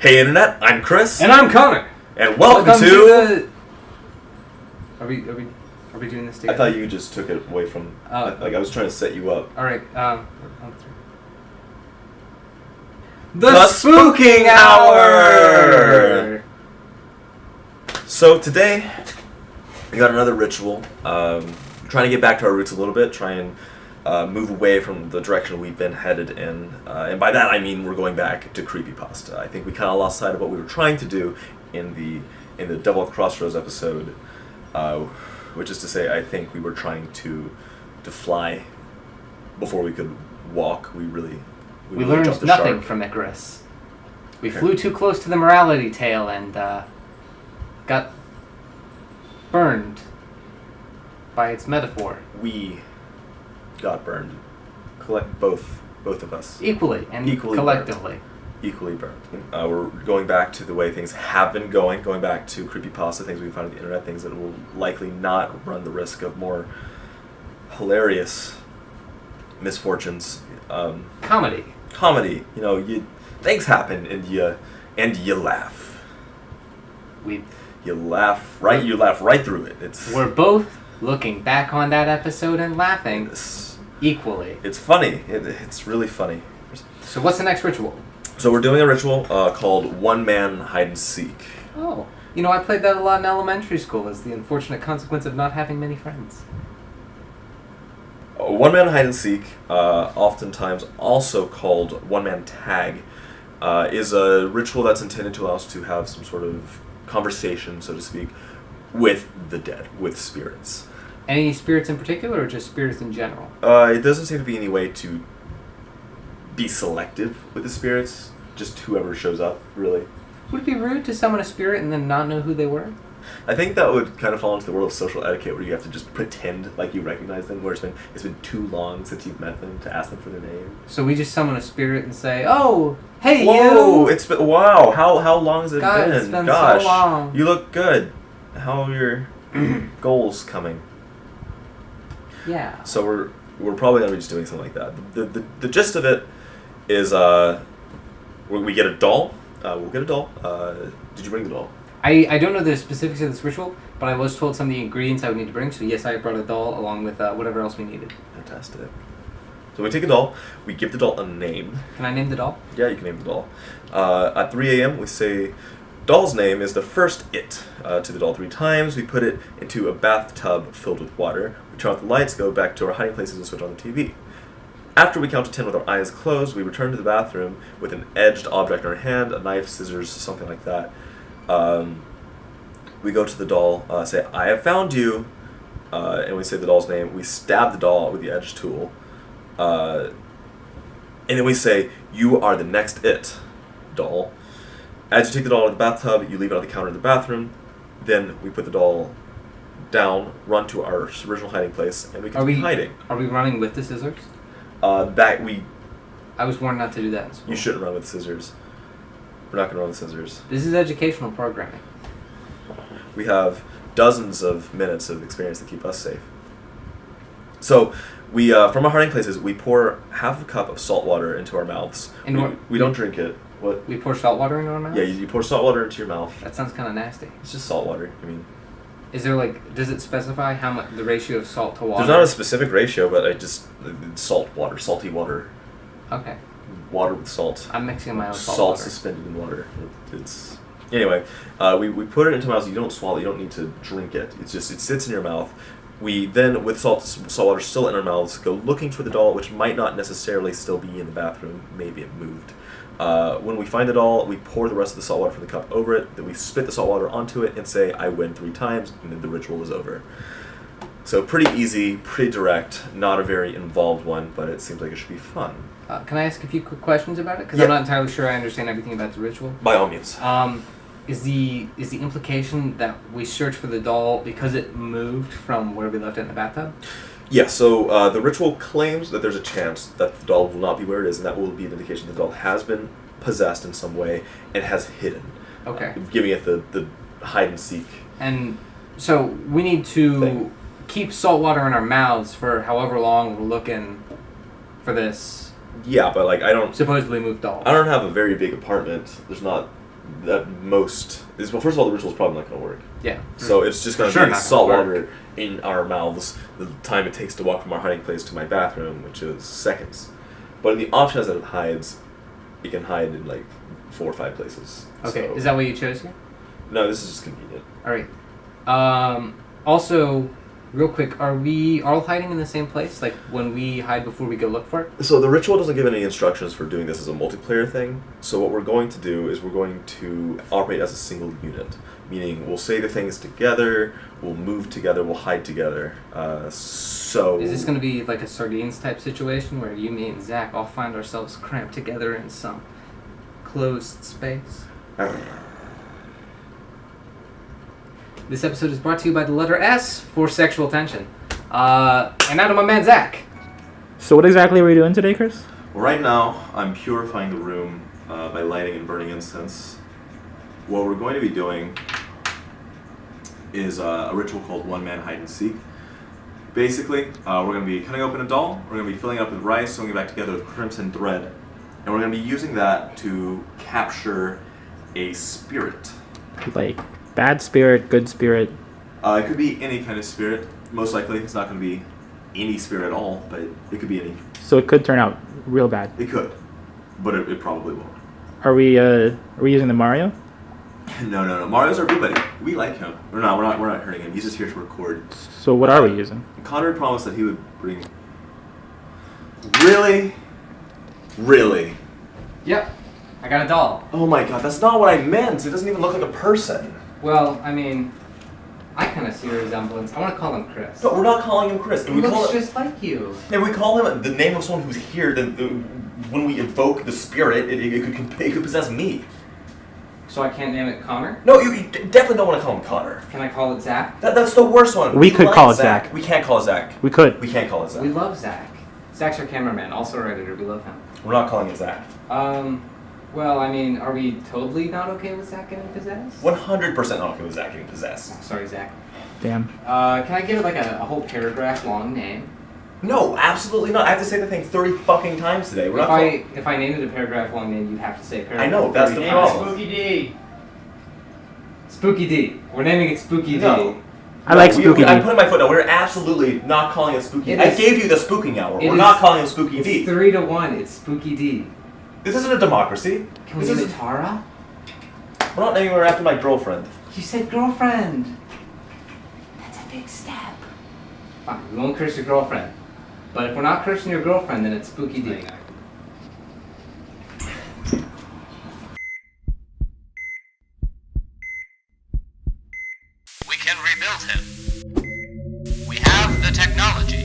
Hey Internet, I'm Chris. And I'm Connor. And welcome to the... Are we doing this together? I thought you just took it away from... I was trying to set you up. Alright, The Spooking Hour! So today, we got another ritual. Trying to get back to our roots a little bit, try and move away from the direction we've been headed in. And by that I mean we're going back to creepypasta. I think we kind of lost sight of what we were trying to do in the Devil at the Crossroads episode, which is to say I think we were trying to fly before we could walk. We really learned jumped the nothing shark. from Icarus. We flew too close to the morality tale and got burned by its metaphor. We got burned. Both of us. Equally and collectively. Burned. Equally burned. We're going back to the way things have been going back to creepypasta, things we found on the internet, things that will likely not run the risk of more hilarious misfortunes. Comedy. You know, things happen and you laugh. You laugh right through it. We're both looking back on that episode and laughing equally. It's funny. It's really funny. So what's the next ritual? So we're doing a ritual called One Man Hide and Seek. Oh. You know, I played that a lot in elementary school as the unfortunate consequence of not having many friends. One Man Hide and Seek, oftentimes also called One Man Tag, is a ritual that's intended to allow us to have some sort of conversation, so to speak, with the dead, with spirits. Any spirits in particular, or just spirits in general? It doesn't seem to be any way to be selective with the spirits, just whoever shows up, really. Would it be rude to summon a spirit and then not know who they were? I think that would kind of fall into the world of social etiquette, where you have to just pretend like you recognize them, where it's been too long since you've met them to ask them for their name. So we just summon a spirit and say, "Oh, hey, Whoa, you!" It's been wow. How long has it God, been? It's been Gosh, so long. You look good. How are your goals coming? Yeah. So we're probably gonna be just doing something like that. The gist of it is we get a doll. We'll get a doll. Did you bring the doll? I don't know the specifics of this ritual, but I was told some of the ingredients I would need to bring, so yes, I brought a doll along with whatever else we needed. Fantastic. So we take a doll, we give the doll a name. Can I name the doll? Yeah, you can name the doll. At 3 a.m. we say, doll's name is the first it to the doll 3 times. We put it into a bathtub filled with water. We turn off the lights, go back to our hiding places, and switch on the TV. After we count to 10 with our eyes closed, we return to the bathroom with an edged object in our hand, a knife, scissors, something like that. We go to the doll, say, "I have found you," and we say the doll's name. We stab the doll with the edged tool, and then we say, "You are the next it, doll." As you take the doll out of the bathtub, you leave it on the counter in the bathroom. Then we put the doll down, run to our original hiding place, and we continue hiding. Are we running with the scissors? I was warned not to do that in school. You shouldn't run with scissors. We're not going to run with scissors. This is educational programming. We have dozens of minutes of experience to keep us safe. So, we from our hiding places, we pour half a cup of salt water into our mouths. And we don't drink it. What? We pour salt water into our mouths? Yeah, you pour salt water into your mouth. That sounds kind of nasty. It's just salt water. I mean, is there does it specify how much the ratio of salt to water? There's not a specific ratio, but salty water. Okay. Water with salt. I'm mixing my own salt suspended in water. It's anyway. We put it into our mouth. You don't swallow. You don't need to drink it. It sits in your mouth. We then, with salt water still in our mouths, go looking for the doll, which might not necessarily still be in the bathroom. Maybe it moved. When we find the doll, we pour the rest of the salt water from the cup over it. Then we spit the salt water onto it and say, "I win" 3 times, and then the ritual is over. So pretty easy, pretty direct, not a very involved one, but it seems like it should be fun. Can I ask a few quick questions about it? Because yeah. I'm not entirely sure I understand everything about the ritual. By all means. Is the implication that we search for the doll because it moved from where we left it in the bathtub? Yeah, so the ritual claims that there's a chance that the doll will not be where it is, and that will be an indication the doll has been possessed in some way and has hidden. Okay. Giving it the hide and seek. And so we need to keep salt water in our mouths for however long we're looking for this Yeah, but like I don't supposedly moved doll. I don't have a very big apartment. There's not at most is, well, first of all, the ritual is probably not going to work. Yeah. So it's just going to Sure be not salt gonna water in our mouths the time it takes to walk from our hiding place to my bathroom, which is seconds. But in the off chance that it hides, it can hide in like 4 or 5 places. Okay, So, is that what you chose here? no, this is just convenient. All right. Also, real quick, are we all hiding in the same place? Like when we hide before we go look for it? So the ritual doesn't give any instructions for doing this as a multiplayer thing. So what we're going to do is we're going to operate as a single unit. Meaning we'll say the things together, we'll move together, we'll hide together. So Is this going to be like a sardines type situation where you, me, and Zach all find ourselves cramped together in some closed space? This episode is brought to you by the letter S for sexual tension. And now to my man Zach. So what exactly are we doing today, Chris? Right now, I'm purifying the room by lighting and burning incense. What we're going to be doing is a ritual called One Man Hide and Seek. Basically, we're going to be cutting open a doll, we're going to be filling it up with rice, sewing it back together with crimson thread, and we're going to be using that to capture a spirit. Like bad spirit, good spirit. It could be any kind of spirit. Most likely, it's not going to be any spirit at all, but it could be any. So it could turn out real bad. It could, but it probably won't. Are we using the Mario? No. Mario's our good buddy. We like him. We're not hurting him. He's just here to record. So what are we using? Connor promised that he would bring. Really? Yep, I got a doll. Oh my god, that's not what I meant. It doesn't even look like a person. Well, I mean, I kind of see a resemblance. I want to call him Chris. No, we're not calling him Chris. He We call looks him, just like you. if we call him the name of someone who's here, then when we invoke the spirit, it could possess me. So I can't name it Connor? No, you definitely don't want to call him Connor. Can I call it Zach? That's the worst one. We could call it Zach. We can't call it Zach. We could. We can't call it Zach. We love Zach. Zach's our cameraman, also our editor. We love him. We're not calling it Zach. Well, I mean, are we totally not okay with Zach getting possessed? 100% not okay with Zach getting possessed. Sorry, Zach. Damn. Can I give it like a whole paragraph long name? No, absolutely not. I have to say the thing 30 fucking times today. We're If I named it a paragraph long name, you'd have to say paragraph. I know, that's the problem. Spooky D. Spooky D. We're naming it Spooky D. No. I like Spooky D. I'm putting my foot down. We're absolutely not calling it Spooky D. I gave you the spooking hour. We're not calling it Spooky D. It's 3-1. It's Spooky D. This isn't a democracy. Can we name it Tara? We're not naming her after my girlfriend. You said girlfriend. That's a big step. Fine, we won't curse your girlfriend. But if we're not cursing your girlfriend, then it's Spooky D. We can rebuild him. We have the technology.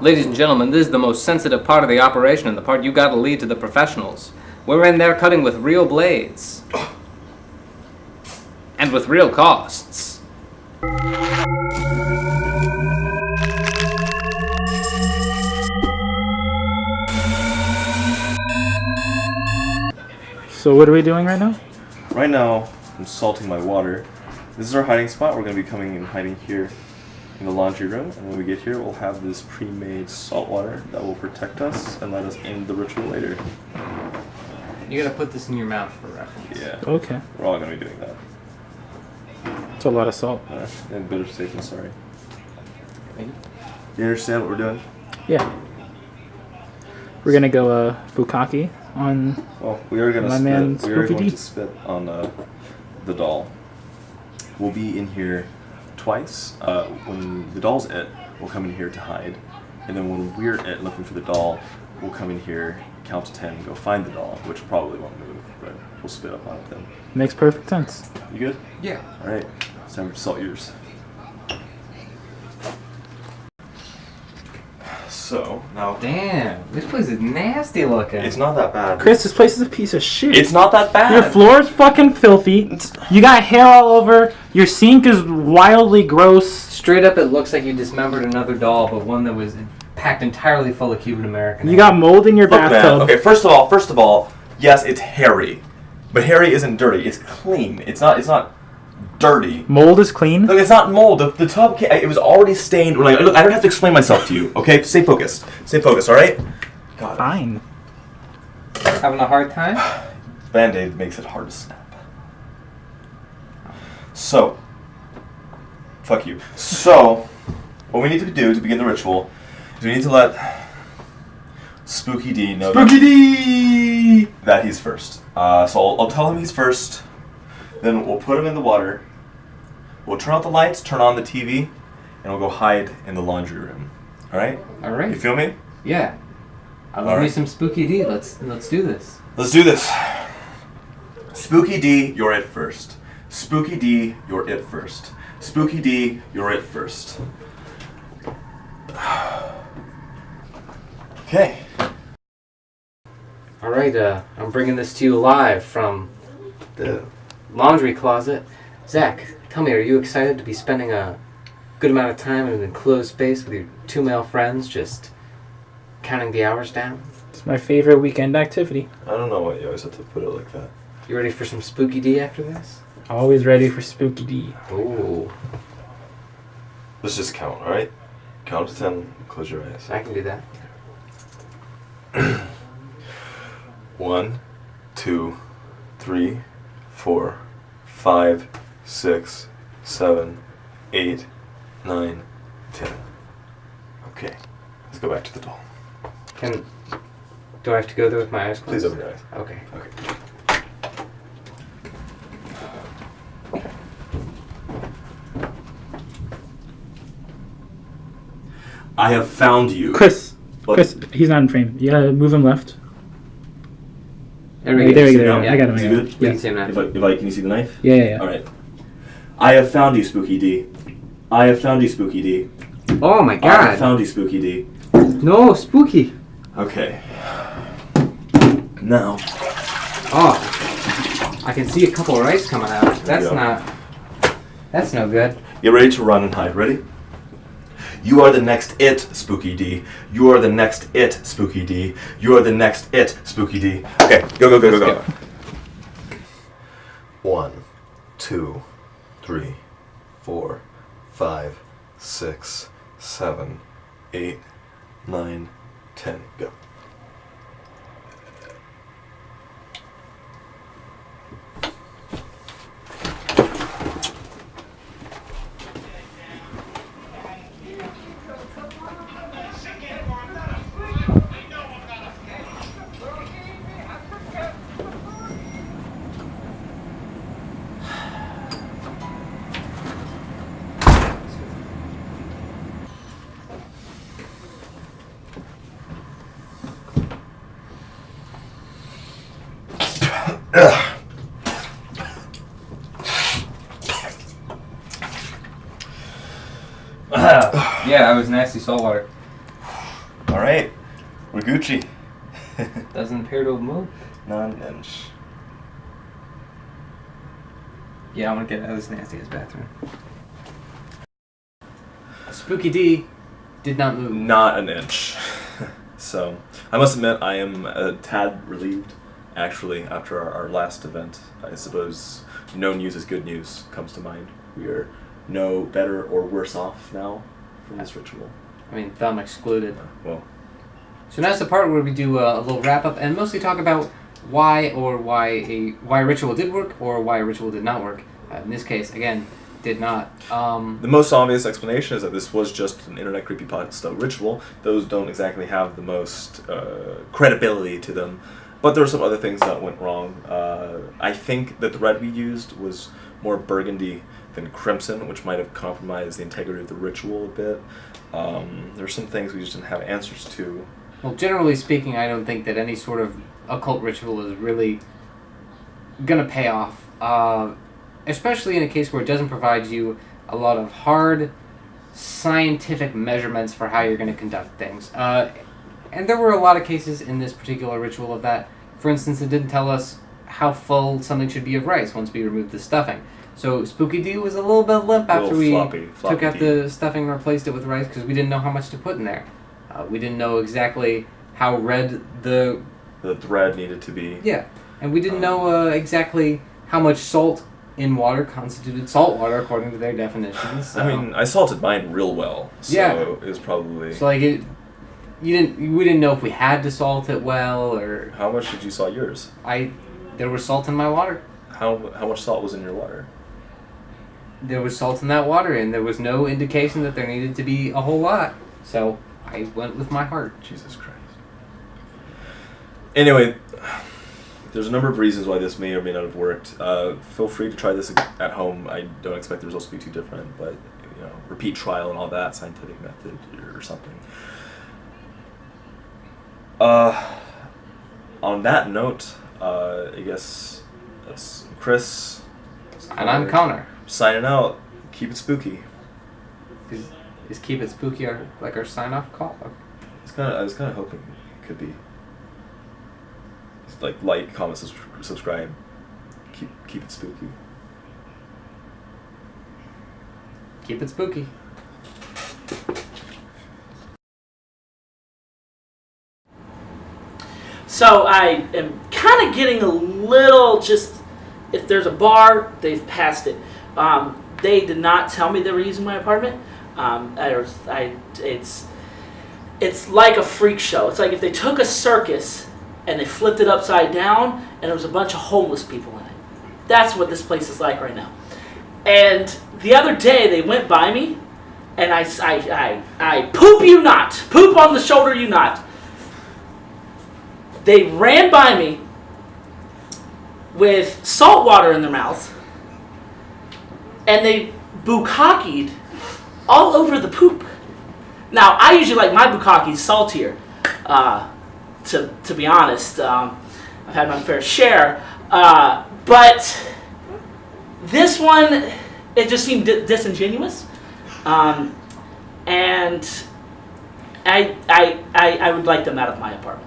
Ladies and gentlemen, this is the most sensitive part of the operation and the part you gotta lead to the professionals. We're in there cutting with real blades. And with real costs. So what are we doing right now? Right now, I'm salting my water. This is our hiding spot. We're going to be coming and hiding here in the laundry room. And when we get here, we'll have this pre-made salt water that will protect us and let us end the ritual later. You gotta put this in your mouth for reference. Yeah. Okay. We're all going to be doing that. It's a lot of salt. And better safe than sorry. Maybe. You understand what we're doing? Yeah. We're gonna go bukkake on. Well, we are going to My spit. man, We are Spooky going D. to spit on the doll. We'll be in here twice. When the doll's it, we'll come in here to hide, and then when we're it looking for the doll, we'll come in here, count to 10, and go find the doll, which probably won't move, but we'll spit up on it then. Makes perfect sense. You good? Yeah. All right. It's time to salt yours. So now, Damn, this place is nasty looking. it's not that bad. Chris, this place is a piece of shit. It's not that bad. Your floor is fucking filthy. You got hair all over. Your sink is wildly gross. Straight up, it looks like you dismembered another doll, but one that was packed entirely full of Cuban American. You got mold in your Look, man. bathtub. Okay, first of all, yes, it's hairy, but hairy isn't dirty. It's clean. It's not dirty. Mold is clean. Look, it's not mold. The tub, it was already stained. Look, I don't have to explain myself to you. Okay, stay focused. Stay focused. All right. God. Fine. Having a hard time? Band-Aid makes it hard to snap. So, fuck you. So, what we need to do to begin the ritual is we need to let Spooky D know that he's first. So I'll tell him he's first. Then we'll put him in the water. We'll turn out the lights, turn on the TV, and we'll go hide in the laundry room. All right? All right. You feel me? Yeah. I love me some Spooky D. Let's do this. Let's do this. Spooky D, you're it first. Spooky D, you're it first. Spooky D, you're it first. Okay. All right. I'm bringing this to you live from the laundry closet. Zach, tell me, are you excited to be spending a good amount of time in an enclosed space with your 2 male friends, just counting the hours down? It's my favorite weekend activity. I don't know why you always have to put it like that. You ready for some Spooky D after this? Always ready for Spooky D. Ooh. Let's just count, alright? Count to 10, close your eyes. I can do that. 1, 2, 3, 4, 5, 6, 7, 8, 9, 10. Okay, let's go back to the doll. Do I have to go there with my eyes closed? Please open your eyes. Okay. Okay. I have found you. Chris, What? Chris, he's not in frame. You gotta move him left. There we There go. we See go. now? I got him. Is I he got him. good? We Yeah. can see him now. Can you see the knife? Yeah. Alright. I have found you, Spooky D. I have found you, Spooky D. Oh my I have god. found you, Spooky D. No, Spooky. Okay. Now. Oh. I can see a couple of rice coming out. That's no good. Get ready to run and hide. Ready? You are the next it, Spooky D. You are the next it, Spooky D. You are the next it, Spooky D. Okay, go. Let's go. 1, 2, 3, 4, 5, 6, 7, 8, 9, 10. Go. Yeah, that was nasty saltwater. All right, we're Gucci. Doesn't appear to have moved. Not an inch. Yeah, I want to get out of this nasty ass bathroom. Spooky D did not move. Not an inch. So, I must admit, I am a tad relieved, actually, after our last event. I suppose no news is good news comes to mind. We are no better or worse off now from this ritual. I mean, thumb excluded. Well, So now's the part where we do a little wrap up and mostly talk about why a ritual did work or why a ritual did not work. In this case, again, did not. the most obvious explanation is that this was just an internet creepypasta ritual. Those don't exactly have the most credibility to them. But there were some other things that went wrong. I think that the red we used was more burgundy than crimson, which might have compromised the integrity of the ritual a bit. There's some things we just didn't have answers to. Well, generally speaking, I don't think that any sort of occult ritual is really gonna pay off. Especially in a case where it doesn't provide you a lot of hard scientific measurements for how you're going to conduct things. And there were a lot of cases in this particular ritual of that. For instance, it didn't tell us how full something should be of rice once we removed the stuffing. So Spooky D was a little bit limp after we took out the stuffing and replaced it with rice because we didn't know how much to put in there. We didn't know exactly how red the thread needed to be. Yeah, and we didn't know exactly how much salt in water constituted salt water according to their definitions. So. I mean, I salted mine real well, so Yeah. it was probably... So like we didn't know if we had to salt it well or How much did you salt yours? there was salt in my water. How much salt was in your water? There was salt in that water, and there was no indication that there needed to be a whole lot. So I went with my heart. Jesus Christ. Anyway, there's a number of reasons why this may or may not have worked. Feel free to try this at home. I don't expect the results to be too different, but repeat trial and all that, scientific method or something. On that note, I guess that's Chris. And I'm Connor. Signing out. Keep it spooky. Is Keep It Spooky our sign-off call? I was kind of hoping it could be. It's like, comment, subscribe. Keep it spooky. Keep it spooky. So I am kind of getting a little if there's a bar, they've passed it. They did not tell me they were using my apartment. It's like a freak show. It's like if they took a circus and they flipped it upside down and there was a bunch of homeless people in it. That's what this place is like right now. And the other day they went by me and I poop you not. Poop on the shoulder you not. They ran by me with salt water in their mouth, and they bukkakied all over the poop. Now, I usually like my bukkake saltier, to be honest. I've had my fair share. But this one, it just seemed disingenuous. And I would like them out of my apartment.